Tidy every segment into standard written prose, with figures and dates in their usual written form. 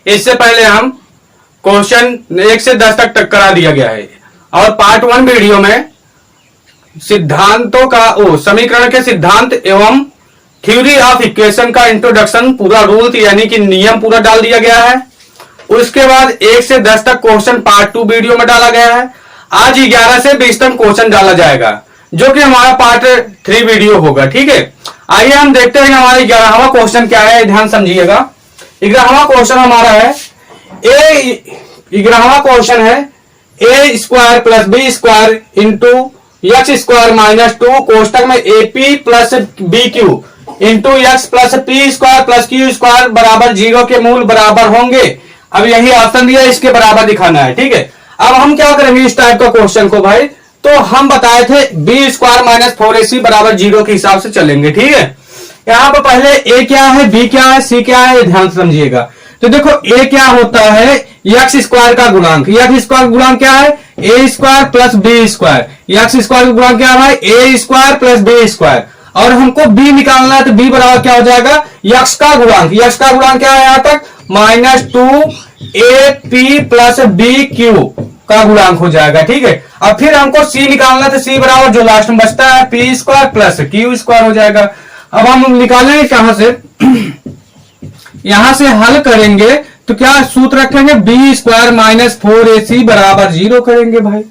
इससे पहले हम क्वेश्चन 1 से 10 तक करा दिया गया है और पार्ट 1 वीडियो में सिद्धांतों का समीकरण के सिद्धांत एवं थ्योरी ऑफ इक्वेशन का इंट्रोडक्शन पूरा रूल यानी कि नियम पूरा डाल दिया गया है। उसके बाद 1 से 10 तक क्वेश्चन पार्ट 2 वीडियो में डाला गया है। आज 11 से 20 तक क्वेश्चन डाला जाएगा जो कि हमारा पार्ट 3 वीडियो होगा। ठीक है, आइए हम देखते हैं हमारा 11वां क्वेश्चन क्या है। ध्यान समझिएगा, 11वां क्वेश्चन हमारा है 11वां क्वेश्चन है A square plus B square into X square minus 2 कोष्टक में A P plus B Q into X plus P square plus Q square बराबर 0 के मूल बराबर होंगे। अब यही ऑप्शन दिया, इसके बराबर दिखाना है। ठीक है, अब हम क्या करेंगे इस टाइप का क्वेश्चन को भाई, तो हम बताए थे बी स्क्वायर माइनस 4ac बराबर 0 के हिसाब से चलेंगे। ठीक है, यहाँ पर पहले ए क्या है, बी क्या है, सी क्या है, ध्यान से समझिएगा। तो देखो ए क्या होता है, एक्स स्क्वायर का गुणांक। एक्स स्क्वायर गुणांक क्या है, A square plus B square. X square का गुणांक क्या है भाई, A square plus B square. और हमको बी निकालना है तो बी बराबर क्या हो जाएगा, एक्स का गुणांक। एक्स का गुणांक क्या है यहां तक, -2 प्लस बी क्यू का गुणांक हो जाएगा। ठीक है, अब फिर हमको सी निकालना है तो सी बराबर जो लास्ट में बचता है P square plus Q square हो जाएगा। अब हम निकालेंगे कहां से, यहां से हल करेंगे तो क्या सूत्र रखेंगे, बी स्क्वायर माइनस 4ac बराबर 0 करेंगे भाई।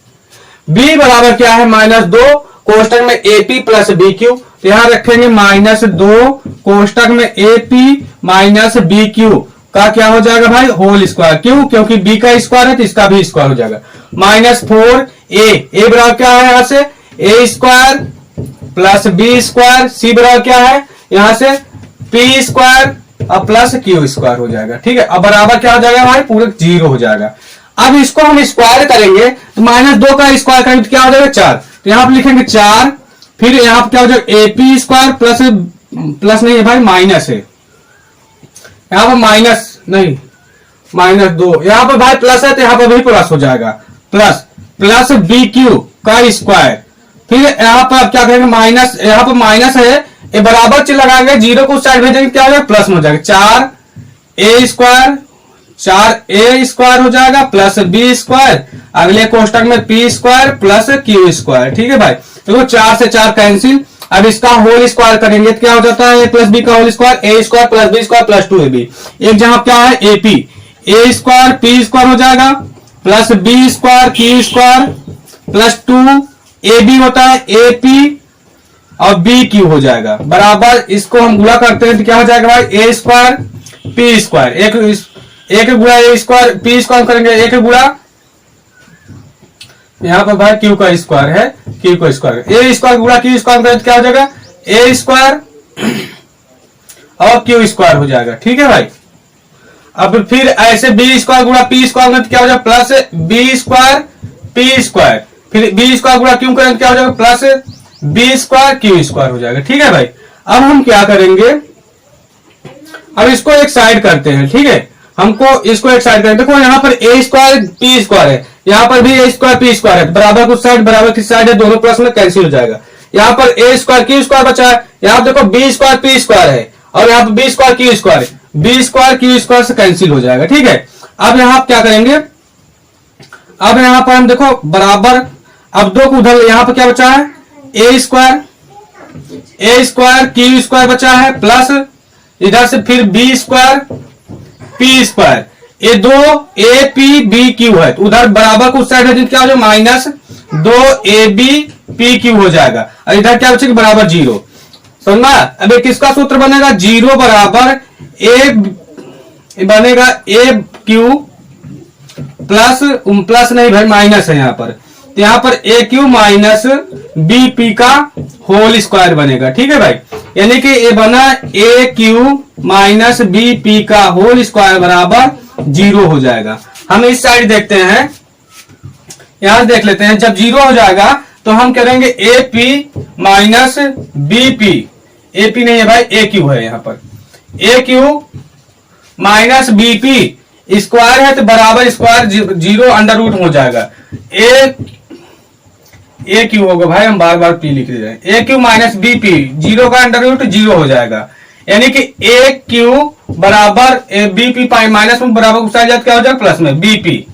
बी बराबर क्या है, -2 कोष्टक में एपी प्लस बी क्यू, तो यहां रखेंगे -2 कोष्टक में एपी माइनस बी क्यू का क्या हो जाएगा भाई, होल स्क्वायर। क्यों, क्योंकि बी का स्क्वायर है तो इसका भी स्क्वायर हो जाएगा। -4a बराबर क्या है, यहां से ए स्क्वायर प्लस बी स्क्वायर, सी बराबर क्या है यहां से पी स्क्वायर और प्लस क्यू स्क्वायर हो जाएगा। ठीक है, अब बराबर क्या हो जाएगा भाई, पूरे 0 हो जाएगा। अब इसको हम स्क्वायर करेंगे तो -2 का स्क्वायर करेंगे तो क्या हो जाएगा 4, तो यहां पर लिखेंगे 4। फिर यहां पर क्या हो जाएगा एपी स्क्वायर प्लस नहीं है भाई, माइनस है यहां पर, माइनस नहीं -2, यहां पर भाई प्लस है तो यहां पर भी प्लस हो जाएगा, प्लस बी क्यू का स्क्वायर। फिर यहां पर क्या करेंगे माइनस, यहां पर माइनस है ये बराबर चिन्ह लगाएंगे, 0 को साइड भेजेंगे क्या हो जाएगा, प्लस में हो जाएगा। 4a स्क्वायर हो जाएगा प्लस बी स्क्वायर, अगले कोष्टक में P square plus Q square. ठीक है भाई, देखो 4 से 4 कैंसिल। अब इसका होल स्क्वायर करेंगे तो क्या हो जाता है, ए प्लस बी का whole square, A square plus B square plus 2ab। एक जहां क्या है A P, A square P square हो जाएगा plus B square Q square plus 2ab होता है एपी और बी क्यू हो जाएगा बराबर, इसको हम गुणा करते हैं तो क्या हो जाएगा भाई, ए स्क्वायर पी स्क्वायर, एक गुणा ए स्क्वायर पी स्क्वायर करेंगे, एक गुणा यहां पर भाई क्यू का स्क्वायर है, क्यू का स्क्वायर, ए स्क्वायर गुणा क्यू स्क्वायर करें तो क्या हो जाएगा, ए स्क्वायर और क्यू स्क्वायर हो जाएगा। ठीक है भाई, अब फिर ऐसे बी स्क्वायर गुणा पी स्क्वायर में तो क्या हो जाएगा, plus B square P square, फिर बी स्क्वायर गुणा क्यू करें तो क्या हो जाएगा, plus B square Q square हो जाएगा। ठीक है भाई, अब हम क्या करेंगे, अब इसको एक साइड करते हैं। ठीक है, हमको इसको एक साइड करेंगे। देखो यहाँ पर ए स्क्वायर पी स्क्वायर है, यहाँ पर भी ए स्क्वायर पी स्क्वायर है, बराबर कुछ साइड बराबर किस साइड है, दोनों प्लस में कैंसिल हो जाएगा। यहाँ पर ए स्क्वायर क्यू स्क्वायर बचा है, यहाँ देखो बी स्क्वायर पी स्क्वायर है और यहाँ पर बी स्क्वायर क्यू स्क्वायर है, बी स्क्वायर क्यू स्क्वायर से कैंसिल हो जाएगा। ठीक है, अब यहाँ क्या करेंगे, अब यहाँ पर हम देखो बराबर, अब 2 को उधर, यहाँ पर क्या बचा है ए स्क्वायर क्यू स्क्वायर बचा है प्लस इधर से फिर बी स्क्वायर पी स्क्वायर, ये 2 ए पी बी क्यू है, उधर बराबर कुछ साइड है क्या हो जाएगा, -2ab पी क्यू हो जाएगा और इधर क्या बचेगा बराबर 0। समझना, अब किसका सूत्र बनेगा, 0 बराबर ए बनेगा ए क्यू प्लस नहीं भाई माइनस है यहाँ पर, तो यहाँ पर A Q minus B P का होल स्क्वायर बनेगा। ठीक है भाई, यानी कि ये बना ए क्यू माइनस बी पी का होल स्क्वायर बराबर 0 हो जाएगा। हम इस साइड देखते हैं, यहां देख लेते हैं, जब 0 हो जाएगा तो हम करेंगे A P minus B P, A P नहीं है भाई ए क्यू है, यहाँ पर A Q minus B P square है तो बराबर स्क्वायर 0 अंडर रूट हो जाएगा, ए क्यू होगा भाई, हम बार बार पी लिख रहे हैं, ए क्यू माइनस बी पी, 0 का अंडर रूट 0 हो जाएगा, यानी कि ए क्यू बराबर बीपी माइनस में बराबर गुस्सा जाता क्या हो जाएगा प्लस में बीपी।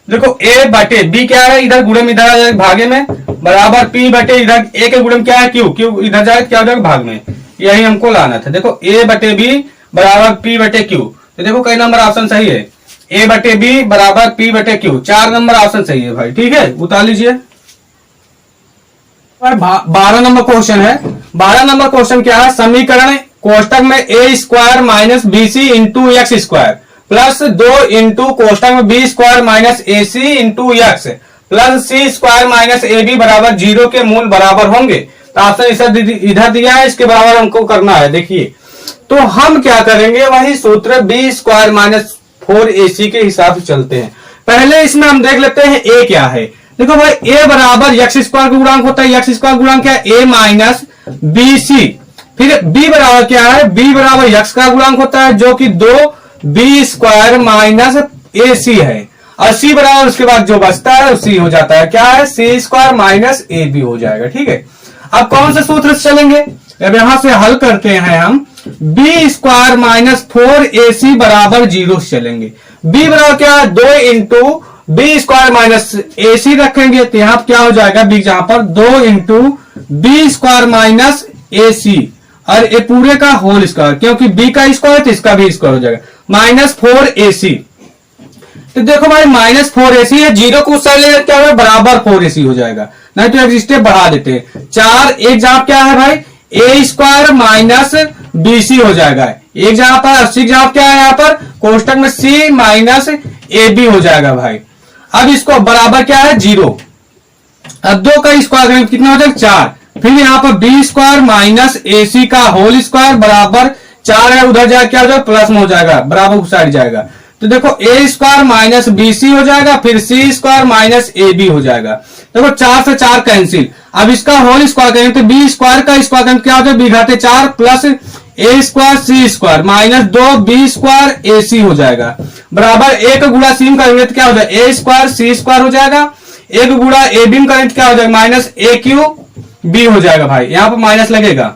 देखो ए बटे बी क्या है इधर गुणे में इधर आ जाएगा भागे में बराबर पी बटे इधर ए के गुणे में क्या है क्यू, क्यू इधर जाएगा क्या हो जाएगा भाग में। यही हमको लाना था। देखो ए बटे बी बराबर पी बटे क्यू, तो देखो कई नंबर ऑप्शन सही है। ए बटे बी बराबर पी बटे क्यू, 4 नंबर ऑप्शन सही है भाई। ठीक है, उतार लीजिए। 12 नंबर क्वेश्चन है। 12 नंबर क्वेश्चन क्या है, समीकरण कोष्टक में A square minus B C into X square plus 2 into कोष्टक में B square minus A C into X plus C square minus A B बराबर 0 के मूल बराबर होंगे। तो ऑप्शन इधर दिया है, इसके बराबर हमको करना है। देखिए तो हम क्या करेंगे, वही सूत्र बी स्क्वायर माइनस 4ac के हिसाब से चलते हैं। पहले इसमें हम देख लेते हैं ए क्या है। देखो भाई ए बराबर एक्स स्क्वायर का गुणांक होता है, एक्स स्क्वायर गुणांक क्या है ए माइनस बी सी। फिर बी बराबर क्या है, बी बराबर एक्स का गुणांक होता है जो कि 2 बी स्क्वायर माइनस ए सी है, और सी बराबर उसके बाद जो बचता है सी हो जाता है क्या है सी स्क्वायर माइनस ए बी हो जाएगा। ठीक है, अब कौन से सूत्र से चलेंगे, अब यहां से हल करते हैं हम। बी स्क्वायर माइनस 4ac बराबर 0 से चलेंगे। बी बराबर क्या है 2 into B square minus A सी रखेंगे तो यहां क्या हो जाएगा बी, जहां पर 2 into B square minus A सी और ये पूरे का होल स्क्वायर, क्योंकि बी का स्क्वायर तो इसका भी स्क्वायर हो जाएगा माइनस 4ac। तो देखो भाई माइनस 4ac है, 0 को उस साइड ले क्या होगा बराबर 4ac हो जाएगा, नहीं तो एक स्टेप बढ़ा देते हैं। 4 एक जहां क्या है भाई ए स्क्वायर माइनस बी सी हो जाएगा, एक जहां पर सी जहां क्या है यहाँ पर कोष्टक में सी माइनस ए बी हो जाएगा भाई। अब इसको बराबर क्या है 0, अब 2 का स्क्वायर करेंगे कितना हो जाएगा 4, फिर यहाँ पर बी स्क्वायर माइनस ए सी का होल स्क्वायर बराबर 4 है, उधर जाएगा क्या हो जाएगा प्लस में हो जाएगा बराबर उस साइड जाएगा। तो देखो ए स्क्वायर माइनस बी सी हो जाएगा, फिर सी स्क्वायर माइनस ए बी हो जाएगा। देखो 4 से 4 कैंसिल, अब इसका होल स्क्वायर करेंगे तो बी स्क्वायर का स्क्वायर करेंगे क्या हो जाएगा बी घाते 4 प्लस ए स्क्वायर सी स्क्वायर माइनस 2 बी स्क्वायर ए सी हो जाएगा बराबर एक गुणा सी में करेंगे तो क्या हो जाएगा ए स्क्वायर सी स्क्वायर हो जाएगा, एक गुणा ए बी में करेंगे तो क्या हो जाएगा माइनस ए क्यू बी हो जाएगा भाई। यहां पर माइनस लगेगा,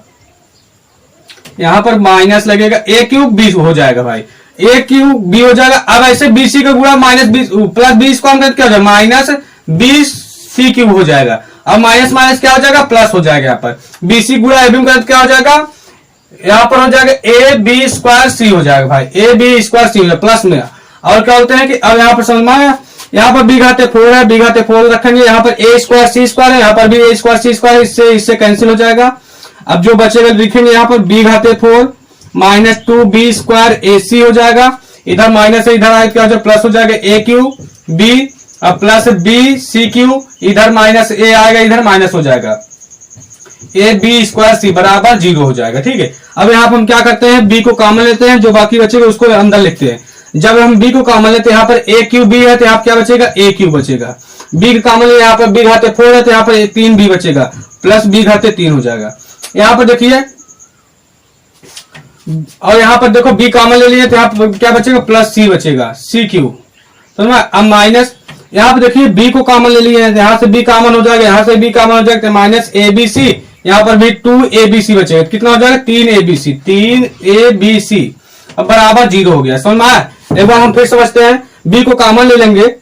यहां पर माइनस लगेगा, ए क्यूब बी हो जाएगा भाई, ए क्यूब बी हो जाएगा। अब ऐसे बी सी का गुणा minus B plus B square क्या हो जाएगा माइनस बी सी क्यूब हो जाएगा। अब माइनस माइनस क्या हो जाएगा प्लस हो जाएगा, यहाँ पर बी सी गुणा ए बी क्या हो जाएगा यहाँ पर हो जाएगा ए बी स्क्वायर सी हो जाएगा भाई, ए बी स्क्वायर सी हो जाएगा प्लस में। और क्या होते हैं कि अब यहाँ पर समझ में आया, यहाँ पर बी घाते 4 है, बी घाते 4 रखेंगे, यहाँ पर ए स्क्वायर सी स्क्वायर है, यहाँ पर भी ए स्क्वायर सी स्क्वायर, इससे कैंसिल हो जाएगा। अब जो बचेगा लिखेंगे यहाँ पर बी घाते 4 माइनस 2 बी स्क्वायर ए सी हो जाएगा, इधर माइनस है इधर आए क्या हो जाएगा प्लस हो जाएगा ए क्यू बी, अब प्लस बी सी क्यू, इधर माइनस ए आएगा इधर माइनस हो जाएगा ए बी स्क्वायर सी बराबर 0 हो जाएगा। ठीक है, अब यहाँ पर हम क्या करते हैं बी को कॉमन लेते हैं, जो बाकी बचेगा उसको अंदर लिखते हैं। जब हम बी को कॉमन लेते हैं यहाँ पर ए क्यू बी है तो यहाँ क्या बचेगा ए क्यू बचेगा, बी का कॉमन ले यहाँ पर बी घाते 4 है तो यहाँ पर 3 बी बचेगा प्लस बी घाते 3 हो जाएगा। यहाँ पर देखिए और यहाँ पर देखो बी कॉमन ले लिए तो यहाँ पर क्या बचेगा प्लस सी बचेगा सी क्यू। तो अब माइनस यहाँ पर देखिए बी को कॉमन ले लिए हैं, यहाँ से बी कॉमन हो जाएगा, यहाँ से बी कॉमन हो जाएगा माइनस ए बी सी, यहाँ पर भी 2 ए बी सी बचेगा, कितना हो जाएगा 3 A B C, 3 A B सी अब बराबर 0 हो गया। समझ में आया, एक बार हम फिर समझते हैं। बी को कॉमन ले लेंगे,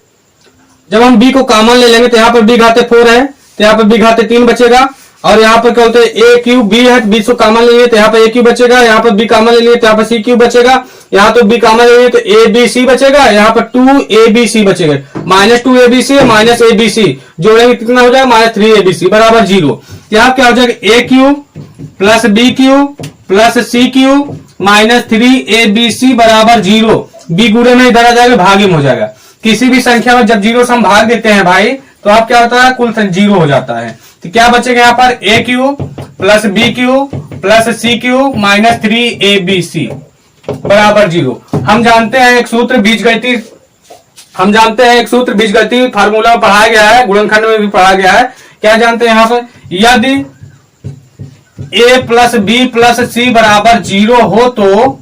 जब हम बी को कॉमन ले लेंगे तो यहाँ पर बी घाते 4 है तो यहाँ पर बी घाते 3 बचेगा, और यहाँ पर क्या होता है ए क्यू बी है बी को कॉमन ले लिए तो यहाँ पर ए क्यू बचेगा, यहाँ पर बी कॉमन ले लिए तो यहाँ पर सी क्यू बचेगा, यहाँ तो बी कॉमन ले लिए तो ए बी सी बचेगा, यहाँ पर 2 ए बी सी बचेगा, minus 2 A B C minus A B C जोड़ेंगे कितना हो जाएगा माइनस 3 ए बी सी बराबर 0। यहाँ क्या हो जाएगा A cube plus B Q plus C cube minus 3 A B C बराबर 0। बी गुणे में इधर आ जाएगा भागे में हो जाएगा, किसी भी संख्या में जब 0 से हम भाग देते हैं भाई तो आप क्या होता है कुल 0 हो जाता है। तो क्या बचेगा यहाँ पर A cube plus B Q plus C cube minus 3 A B C बराबर 0। हम जानते हैं एक सूत्र बीजगणितीय, हम जानते हैं एक सूत्र बीजगणितीय फार्मूला में पढ़ाया गया है, गुणनखंड में भी पढ़ाया गया है। क्या जानते हैं यहाँ पर, यदि a plus B plus C बराबर 0 हो तो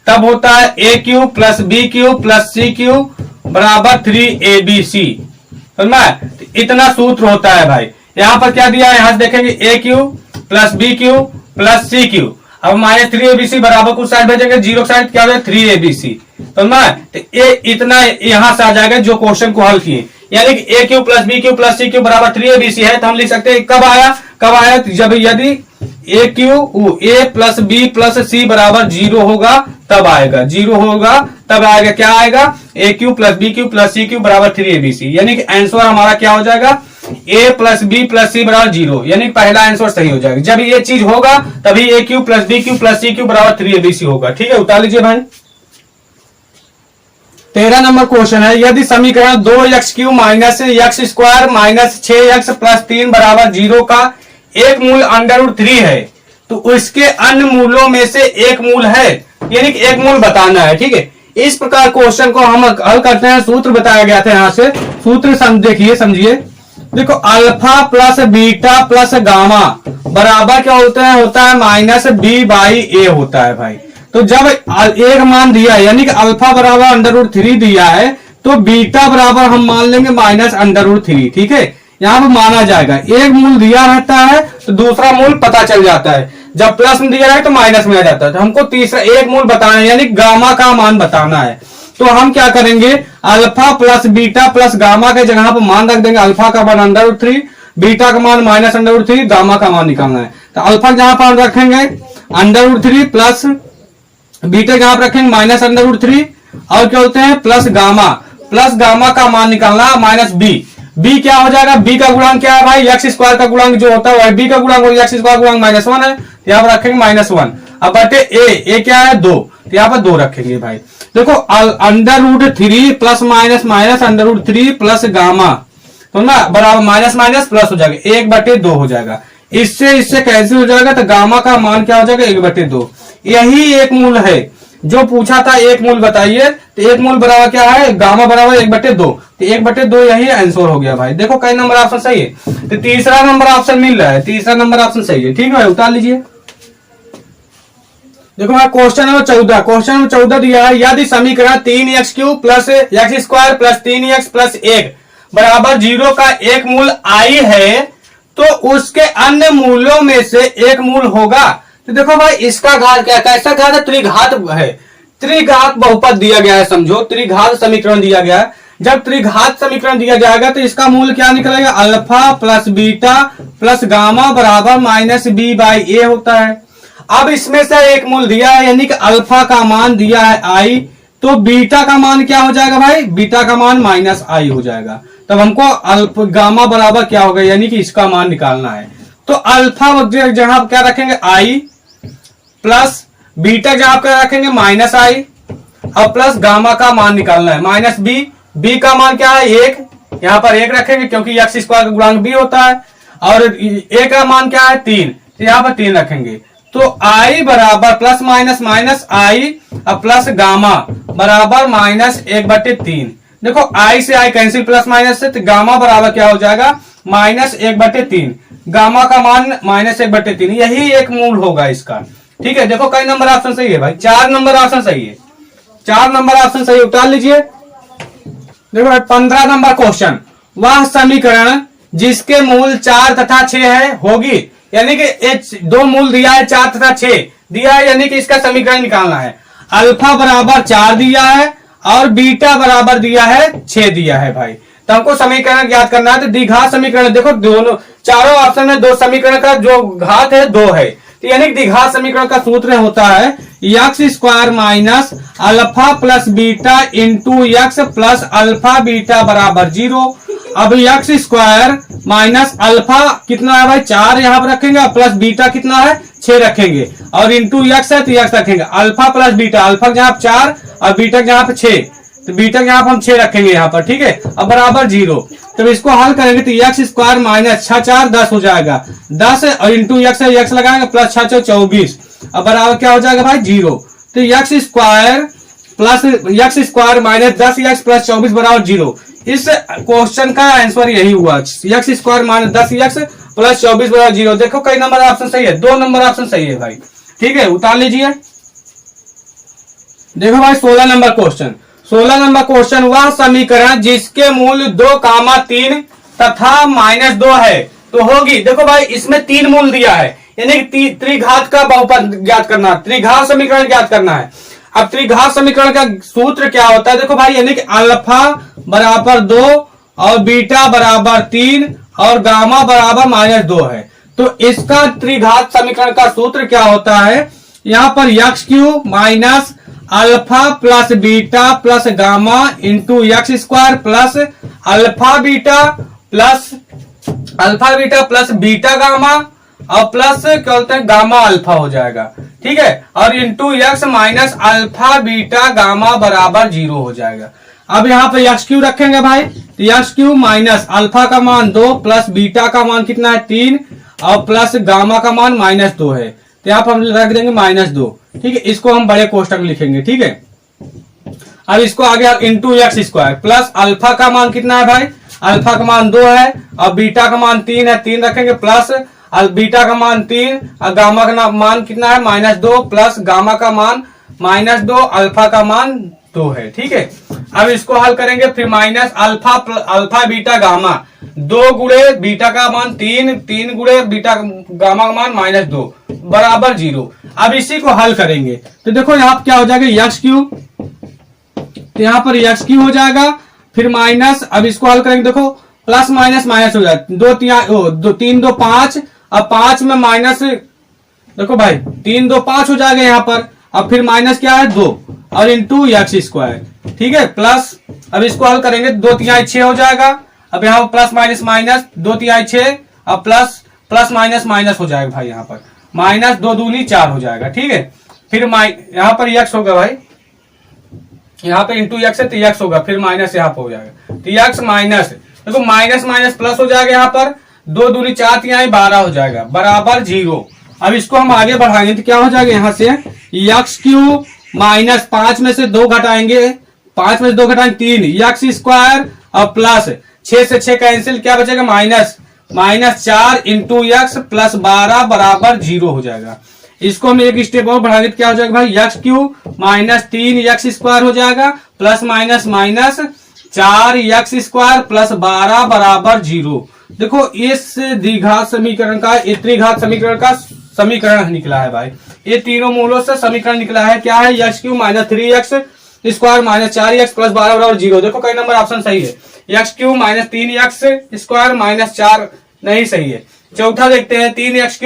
तब होता है A cube plus B Q plus C Q बराबर 3 ए बी सी। समझ में, इतना सूत्र होता है भाई। यहाँ पर क्या दिया है, यहां से देखेंगे A cube plus B Q plus C cube, अब -3abc बराबर कुछ साइड भेजेंगे, 0 साइड क्या हो जाएगा 3abc, तो ना तो ये इतना यहां से आ जाएगा जो क्वेश्चन को हल किए, यानी कि a Q plus B Q plus C Q बराबर 3abc है, तो हम लिख सकते हैं कब आया जब यदि a plus B plus C बराबर 0 होगा तब आएगा, 0 होगा तब आएगा, क्या आएगा a Q plus B Q plus C Q बराबर 3abc, यानी कि आंसर हमारा क्या हो जाएगा a plus B plus C बराबर 0, यानी पहला आंसर सही हो जाएगा। जब ये चीज होगा तभी a Q plus B Q plus C Q बराबर 3abc होगा। ठीक है, उतार लीजिए भाई। 13 नंबर क्वेश्चन है, यदि समीकरण 2x³ minus x square minus 6x plus 3 बराबर 0 का एक मूल √3 है, तो उसके अन्य मूलों में से एक मूल है, यानी कि एक मूल बताना है। ठीक है, इस प्रकार क्वेश्चन को हम हल करते हैं। सूत्र बताया गया था, यहां से सूत्र देखिए समझिए। देखो alpha plus beta plus gamma बराबर क्या होता है -b/a होता है भाई। तो जब एक मान दिया है, यानी कि अल्फा बराबर √3 दिया है, तो बीटा बराबर हम मान लेंगे -√3। ठीक है, यहाँ पर माना जाएगा, एक मूल दिया रहता है तो दूसरा मूल पता चल जाता है, जब प्लस में दिया है तो माइनस में आ जाता है। तो हमको तीसरा एक मूल बताना है, यानी गामा का मान बताना है। तो हम क्या करेंगे, alpha plus beta plus gamma के जगह पर मान रख देंगे, अल्फा का मान √3, बीटा का मान -√3, गामा का मान निकालना है। तो अल्फा जहां पर रखेंगे √3 प्लस बीटा जहां पर रखेंगे -√3 और क्या होते हैं प्लस गामा का मान निकालना -b। b क्या हो जाएगा, b का गुणांक क्या है भाई, x² का गुणांक जो होता है b का गुणांक और x² गुणांक -1 है, तो यहाँ पर रखेंगे -1। अब बटे a क्या है 2, तो यहाँ पर 2 रखेंगे भाई। देखो √3 प्लस माइनस √3 प्लस गामा, तो ना बराबर माइनस माइनस प्लस हो जाएगा, 1/2 हो जाएगा। इससे कैंसिल हो जाएगा, तो गामा का मान क्या हो जाएगा 1/2। यही एक मूल है जो पूछा था, एक मूल बताइए, तो एक मूल बराबर क्या है, गामा बराबर 1/2, तो 1/2 यही आंसर हो गया भाई। देखो कई नंबर ऑप्शन सही है, तो तीसरा नंबर ऑप्शन मिल रहा है, तीसरा नंबर ऑप्शन सही है। ठीक है, उतार लीजिए। देखो भाई क्वेश्चन नंबर 14 दिया है, यदि समीकरण 3x³ plus x² plus 3x plus 1 बराबर 0 का एक मूल i है, तो उसके अन्य मूलों में से एक मूल होगा। तो देखो भाई इसका घात क्या, कैसा घात है, त्रिघात है, त्रिघात बहुपद दिया गया है, समझो त्रिघात समीकरण दिया गया है। जब त्रिघात समीकरण दिया जाएगा तो इसका मूल क्या निकलेगा, alpha plus beta plus gamma बराबर -b/a होता है। अब इसमें से एक मूल दिया है, यानी कि अल्फा का मान दिया है i, तो बीटा का मान क्या हो जाएगा भाई, बीटा का मान -i हो जाएगा। तब हमको गामा बराबर क्या होगा, यानी कि इसका मान निकालना है। तो अल्फा जहां क्या रखेंगे i प्लस बीटा जहां क्या रखेंगे -i और प्लस गामा का मान निकालना है -b का मान क्या है 1, यहां पर 1 रखेंगे क्योंकि x² का गुणांक b होता है, और a का मान क्या है 3, तो यहां पर 3 रखेंगे। तो i बराबर प्लस माइनस i और प्लस गामा बराबर -1/3। देखो i से i कैंसिल प्लस माइनस से, तो गामा बराबर क्या हो जाएगा -1/3, गामा का मान -1/3, यही एक मूल होगा इसका। ठीक है, देखो कई नंबर ऑप्शन सही है भाई, 4 नंबर ऑप्शन सही है, 4 नंबर ऑप्शन सही, उतार लीजिए। देखो भाई 15 नंबर क्वेश्चन, वह समीकरण जिसके मूल 4 तथा 6 है होगी, यानी कि 2 मूल दिया है 4 तथा 6 दिया है, यानी कि इसका समीकरण निकालना है। अल्फा बराबर 4 दिया है और बीटा बराबर दिया है 6 दिया है भाई। तो हमको समीकरण ज्ञात करना है, तो द्विघात समीकरण, देखो दोनों चारों ऑप्शन में 2 समीकरण का जो घात है 2 है, तो यानी कि द्विघात समीकरण का सूत्र होता है x² minus alpha plus beta into x plus alpha beta बराबर 0। अब x² माइनस अल्फा कितना है भाई 4 यहाँ पर रखेंगे, और प्लस बीटा कितना है 6 रखेंगे, और इंटू x है तो x रखेंगे, अल्फा प्लस बीटा, अल्फा जहां पर 4 और बीटा जहां पर 6, तो बीटा यहाँ पर हम 6 रखेंगे यहाँ पर। ठीक है, अब बराबर 0, तो इसको हल करेंगे तो x² माइनस 6 4 10 हो जाएगा, 10 और इंटू x है, x लगाएंगे प्लस 6 4 24, अब बराबर क्या हो जाएगा भाई 0। तो x² माइनस 10x प्लस 24 बराबर 0। इस क्वेश्चन का आंसर यही हुआ, x² माइनस 10x प्लस 24 बराबर 0। देखो कई नंबर ऑप्शन सही है, 2 नंबर ऑप्शन सही है भाई। ठीक है, उतार लीजिए। देखो भाई 16 नंबर क्वेश्चन, 16 नंबर क्वेश्चन, वह समीकरण जिसके मूल 2, 3 तथा -2 है तो होगी। देखो भाई इसमें 3 मूल दिया है, यानी कि त्रिघात का बहुपद ज्ञात करना, त्रिघात समीकरण ज्ञात करना है। अब त्रिघात समीकरण का सूत्र क्या होता है, देखो भाई, यानी कि अल्फा बराबर 2 और बीटा बराबर 3 और गामा बराबर -2 है। तो इसका त्रिघात समीकरण का सूत्र क्या होता है, यहां पर x Q minus alpha plus beta plus gamma into X square plus alpha beta plus beta gamma और प्लस क्या बोलते हैं गामा अल्फा हो जाएगा, ठीक है, और into x minus alpha beta gamma बराबर 0 हो जाएगा। अब यहाँ पे एक्स क्यू रखेंगे भाई, तो एक्स क्यू माइनस अल्फा का मान 2 प्लस बीटा का मान कितना है 3 और प्लस गामा का मान -2 है, तो यहाँ पर हम रख देंगे -2, ठीक है। इसको हम बड़े कोष्टक में लिखेंगे, ठीक है। अब इसको आगे into X square plus alpha का मान कितना है भाई, अल्फा का मान 2 है और बीटा का मान 3 है, 3 रखेंगे प्लस बीटा का मान 3 और गामा का मान कितना है -2 प्लस गामा का मान -2 अल्फा का मान 2 है, ठीक है। अब इसको हल करेंगे, फिर माइनस अल्फा बीटा गामा 2 गुणे बीटा का मान 3 गुणे बीटा गामा का मान -2 बराबर 0। अब इसी को हल करेंगे तो देखो यहाँ क्या हो जाएगा एक्स क्यू, तो यहाँ पर एक्स क्यू हो जाएगा, फिर माइनस, अब इसको हल करेंगे, देखो प्लस माइनस माइनस हो जाएगा, 3 2 5, अब 5 में माइनस, देखो भाई 3 2 5 हो जाएगा यहाँ पर, अब फिर माइनस क्या है 2 और इंटू एक्स स्क्वायर, ठीक है, प्लस, अब इसको हल करेंगे 2 3 6 हो जाएगा, अब यहाँ प्लस माइनस माइनस 2 3 6 अब प्लस माइनस माइनस हो जाएगा भाई, यहाँ पर माइनस 2 दूनी 4 हो जाएगा, ठीक है। फिर यहाँ पर एक्स होगा भाई, यहाँ पे इंटू एक्स है तो एक्स होगा, फिर माइनस यहाँ पर हो जाएगा, तो एक्स माइनस, देखो माइनस माइनस प्लस हो जाएगा, यहाँ पर 2 दूनी 4 3 12 हो जाएगा बराबर 0। अब इसको हम आगे बढ़ाएंगे तो क्या हो जाएगा, यहाँ से एक्स क्यू माइनस 5 में से 2 घटाएंगे, 5 में से 2 घटाएंगे 3 एक्स स्क्वायर और प्लस 6 से 6 कैंसिल, क्या बचेगा -4 इंटू एक्स प्लस 12 बराबर 0 हो जाएगा। इसको हम एक स्टेप और बढ़ाएंगे तो क्या हो जाएगा भाई, x Q minus 3 x square हो जाएगा plus minus 4 x square plus 12 बराबर 0। देखो इस द्विघात समीकरण का, त्रिघात समीकरण का समीकरण निकला है भाई, ये तीनों मूलों से समीकरण निकला है, क्या है, x Q minus 3 x square minus 4 x plus 12 बराबर 0। देखो कई नंबर ऑप्शन सही है, x Q minus 3 x square minus 4 नहीं सही है। चौथा देखते हैं, x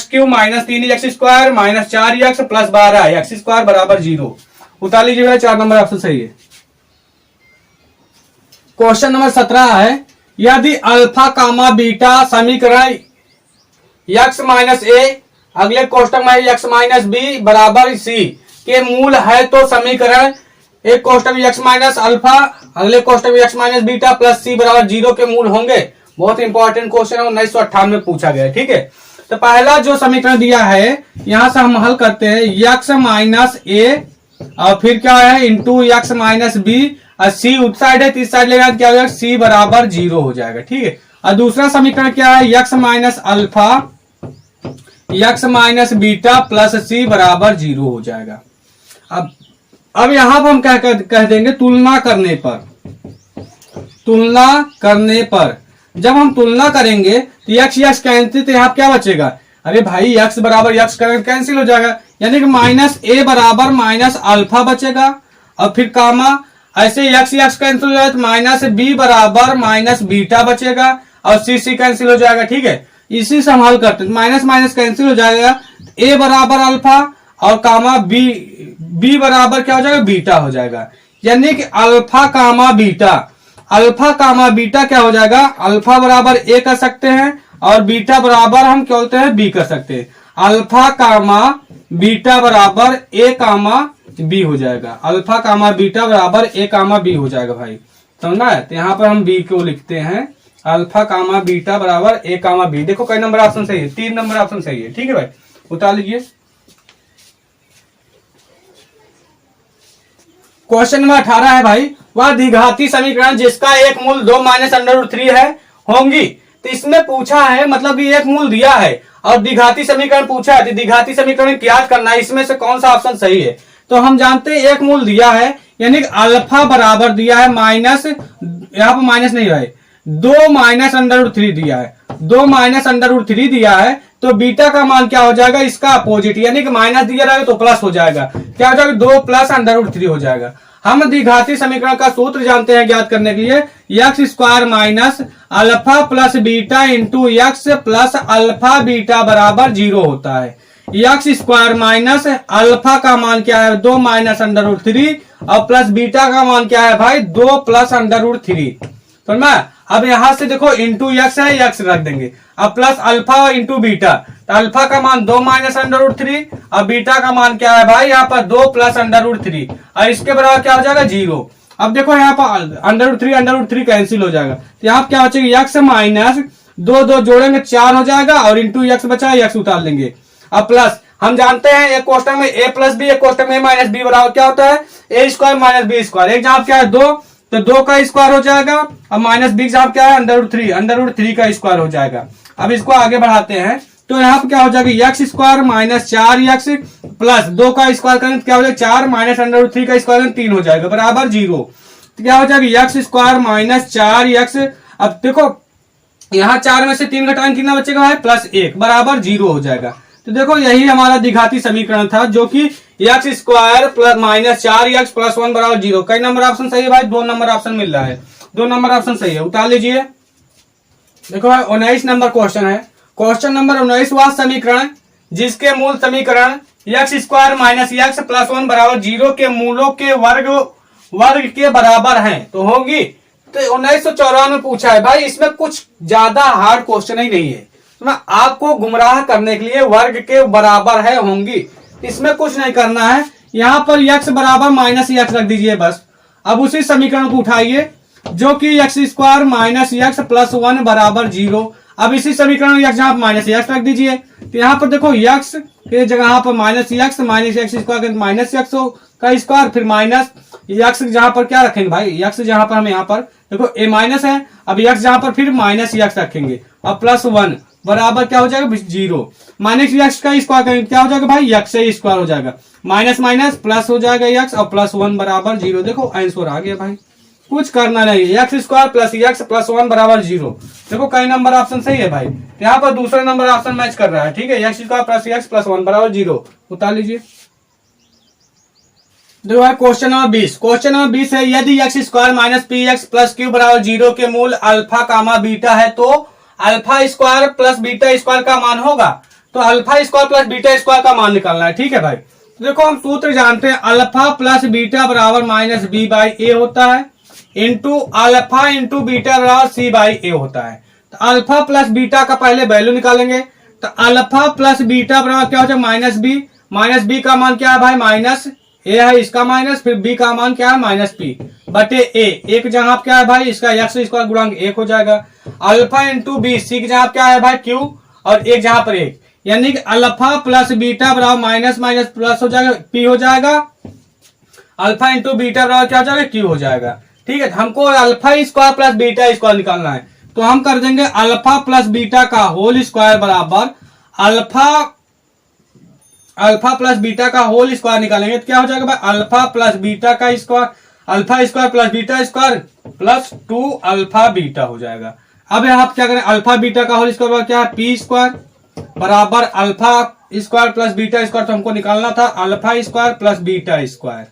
Q minus 3 x square minus 4 x plus 12 x square बराबर 0, उतार लीजिएगा, 4 नंबर ऑप्शन सही है। क्वेश्चन नंबर 17 है, यदि अल्फा कामा बीटा समीकरण एक्स माइनस ए, अगले कोष्टक में एक्स माइनस बी बराबर सी के मूल है तो समीकरण, एक कोष्टक एक्स माइनस अल्फा, अगले कोष्टक x minus beta plus C बराबर 0 के मूल होंगे। बहुत इंपॉर्टेंट क्वेश्चन है, 1998 में पूछा गया है, ठीक है। तो पहला जो समीकरण दिया है यहां से हम हल करते हैं, एक्स माइनस ए और फिर क्या है इंटू एक्स माइनस बी और सी उस साइड है, इस साइड लेगा क्या हो जाएगा, सी बराबर 0 हो जाएगा, ठीक है। और दूसरा समीकरण क्या है, X minus alpha X minus beta plus C बराबर 0 हो जाएगा। अब यहां पर हम क्या कह देंगे, तुलना करने पर जब हम तुलना करेंगे तो एक्स कैंसिल, तो यहाँ क्या बचेगा, अरे भाई एक्स बराबर एक्स कैंसिल हो जाएगा, यानी कि माइनस ए बराबर माइनस अल्फा बचेगा और फिर कामा, ऐसे एक्स कैंसिल हो जाएगा तो माइनस बी बराबर माइनस बीटा बचेगा और सी कैंसिल हो जाएगा, ठीक है। इसी से हम हल करते हैं, माइनस माइनस कैंसिल हो जाएगा, ए बराबर अल्फा और कामा बी बराबर क्या हो जाएगा, बीटा हो जाएगा, यानी कि अल्फा कामा बीटा क्या हो जाएगा, अल्फा बराबर ए कर सकते हैं और बीटा बराबर हम क्या बोलते हैं बी कर सकते हैं, अल्फा कामा बीटा बराबर ए कामा बी हो जाएगा, अल्फा कामा बीटा बराबर ए कामा बी हो जाएगा भाई, समझना है। तो यहाँ पर हम बी को लिखते हैं, अल्फा कामा बीटा बराबर ए कामा बी। देखो कई नंबर ऑप्शन सही है, 3 नंबर ऑप्शन सही है, ठीक है भाई, उतार लीजिए। क्वेश्चन नंबर 18 है भाई, वह द्विघाती समीकरण जिसका एक मूल 2 माइनस √3 है होंगी। तो इसमें पूछा है, मतलब कि एक मूल दिया है और द्विघाती समीकरण पूछा है, तो द्विघाती समीकरण ज्ञात करना है, इसमें से कौन सा ऑप्शन सही है। तो हम जानते हैं एक मूल दिया है, यानी कि अल्फा बराबर दिया है माइनस, यहाँ पर माइनस नहीं है, 2 माइनस √3 दिया है, 2 माइनस √3 दिया है, तो बीटा का मान क्या हो जाएगा, इसका अपोजिट, यानी कि माइनस दिया रहेगा तो प्लस हो जाएगा। क्या हो जाएगा, 2 प्लस √3 हो जाएगा। हम द्विघाती समीकरण का सूत्र जानते हैं ज्ञात करने के लिए, x square minus alpha plus beta into X plus alpha beta बराबर 0 होता है। एक्स स्क्वायर माइनस अल्फा का मान क्या है, 2 माइनस √3 और प्लस बीटा का मान क्या है भाई, 2 प्लस √3। समझ में? अब यहां से देखो इंटू एक्स है, एक्स रख देंगे। अब प्लस अल्फा इंटू बीटा, तो अल्फा का मान 2 माइनस √3 और बीटा का मान क्या है भाई, यहाँ पर 2 प्लस √3 और इसके बराबर क्या हो जाएगा, 0। अब देखो यहाँ पर √3 कैंसिल हो जाएगा, तो यहाँ क्या बचेगा, एक्स माइनस 2 जोड़ेंगे 4 हो जाएगा और इंटू एक्स बचा, एक्स उतार लेंगे। अब प्लस हम जानते हैं एक कोष्टक में a प्लस बी, एक कोष्टक में a माइनस बी बराबर क्या होता है, a square minus B square. एक जहां क्या है 2, तो 2 का स्क्वायर हो जाएगा और माइनस बी जहां क्या है √3 का स्क्वायर हो जाएगा। अब इसको आगे बढ़ाते हैं तो यहाँ पर क्या हो जाएगा, x square minus 4x plus 2 का स्क्वायर करेंगे क्या हो जाएगा, 4 माइनस √3 का स्क्वायर करेंगे 3 हो जाएगा बराबर 0। तो क्या हो जाएगा, एक्स स्क्वायर माइनस 4x। अब देखो यहाँ 4 में से 3 घटाएंगे कितना बचेगा भाई, +1 बराबर 0 हो जाएगा। तो देखो यही हमारा द्विघाती समीकरण था, जो कि x square plus minus 4x plus 1 बराबर 0। कई नंबर ऑप्शन सही है भाई, 2 नंबर ऑप्शन मिल रहा है, 2 नंबर ऑप्शन सही है, उतार लीजिए। देखो भाई 19 नंबर क्वेश्चन है। क्वेश्चन नंबर 19, वह समीकरण जिसके मूल समीकरण x square minus x plus 1 बराबर 0 के मूलों के वर्ग के बराबर हैं तो होगी। तो 1954 में पूछा है भाई, इसमें कुछ ज्यादा हार्ड क्वेश्चन ही नहीं है, तो मैं आपको गुमराह करने के लिए वर्ग के बराबर है होंगी, इसमें कुछ नहीं करना है। यहां पर x बराबर माइनस एक्स रख दीजिए बस। अब उसी समीकरण को उठाइए जो कि x square minus x plus 1 बराबर 0। अब इसी समीकरण में x जहां माइनस एक्स रख दीजिए, तो यहाँ पर देखो x के जगह पर minus x square minus x का स्क्वायर, फिर माइनस एक्स जहां पर क्या रखेंगे भाई, x जहां पर हम यहाँ पर देखो a माइनस है, अब x जहां पर फिर माइनस एक्स रखेंगे और प्लस 1 बराबर क्या हो जाएगा 0। माइनस एक्स का स्क्वायर करेंगे क्या हो जाएगा भाई, एक्स से स्क्वायर हो जाएगा, माइनस माइनस प्लस हो जाएगा एक्स और प्लस 1 बराबर 0। देखो आंसर आ गया भाई, कुछ करना नहीं, x square plus x plus 1 बराबर 0। देखो कई नंबर ऑप्शन सही है भाई, यहाँ पर दूसरा नंबर ऑप्शन मैच कर रहा है, ठीक है। X square plus x plus 1 बराबर 0, उतार लीजिए। देखो है क्वेश्चन नंबर 20। क्वेश्चन नंबर 20 है, यदि x square minus P x plus Q बराबर 0 के मूल अल्फा कामा बीटा है तो alpha square plus beta square का मान होगा। तो alpha square plus beta square का मान निकालना है, ठीक है भाई। तो देखो हम सूत्र जानते हैं, अल्फा प्लस बीटा बराबर माइनस बी बाई ए होता है, इंटू अल्फा इंटू बीटा बराबर सी बाई ए होता है। तो अल्फा प्लस बीटा का पहले वैल्यू निकालेंगे, तो अल्फा प्लस बीटा बराबर क्या हो जाए माइनस बी का मान क्या है भाई, माइनस ए है इसका माइनस, फिर बी का मान क्या है माइनस पी बटे ए। एक जगह क्या है भाई, इसका एक्स स्क्वायर गुणांक 1 हो जाएगा। अल्फा इंटू बी, सी की जगह क्या है भाई क्यू, और एक जहां पर 1, यानी कि अल्फा प्लस बीटा बराबर माइनस माइनस प्लस हो जाएगा, पी हो जाएगा। अल्फा इंटू बीटा बराबर क्या हो जाएगा, क्यू हो जाएगा, ठीक है। हमको alpha square plus beta square निकालना है, तो हम कर देंगे अल्फा प्लस बीटा का होल स्क्वायर बराबर अल्फा प्लस बीटा का होल स्क्वायर निकालेंगे तो क्या हो जाएगा भाई, अल्फा प्लस बीटा का square, alpha square plus beta square plus 2 alpha beta हो जाएगा। अब यहाँ क्या करें, अल्फा बीटा का होल स्क्वायर क्या है, पी स्क्वायर बराबर alpha square plus beta square, तो हमको निकालना था alpha square plus beta square,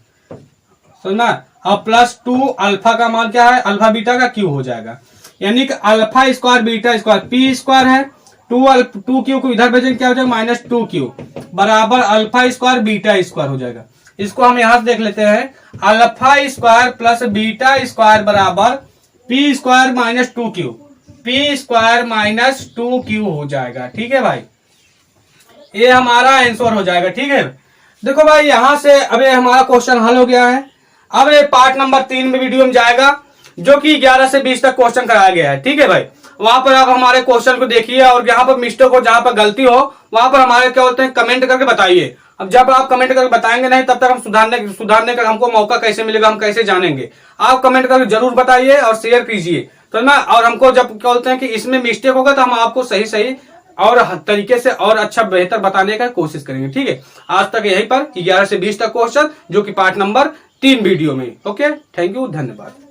समझना। अब प्लस 2 अल्फा का मान क्या है, अल्फा बीटा का क्यू हो जाएगा, यानी कि alpha square beta square P square है, 2 क्यू को इधर भेजेंगे क्या हो जाएगा माइनस 2 क्यू बराबर अल्फा स्क्वायर बीटा स्क्वायर हो जाएगा। इसको हम यहां से देख लेते हैं, alpha square plus beta square बराबर P square minus 2 Q, P square minus 2 Q हो जाएगा, ठीक है भाई। ये हमारा आंसर हो जाएगा, ठीक है। देखो भाई यहां से अब हमारा क्वेश्चन हल हो गया है। अब ये पार्ट नंबर 3 में वीडियो में जाएगा, जो कि 11 से 20 तक क्वेश्चन कराया गया है, ठीक है भाई। वहां पर आप हमारे क्वेश्चन को देखिए और जहां पर मिस्टेक हो, जहां पर गलती हो, वहां पर हमारे क्या होते हैं कमेंट करके बताइए। अब जब आप कमेंट करके बताएंगे नहीं, तब तक हम सुधारने का हमको मौका कैसे मिलेगा, हम कैसे जानेंगे। आप कमेंट करके जरूर बताइए और शेयर कीजिए, तो ना। और हमको जब क्या बोलते हैं कि इसमें मिस्टेक होगा तो हम आपको सही सही और तरीके से और अच्छा बेहतर बताने का कोशिश करेंगे, ठीक है। आज तक यहीं पर 11 से 20 तक क्वेश्चन, जो कि पार्ट नंबर 3 वीडियो में। ओके, थैंक यू, धन्यवाद।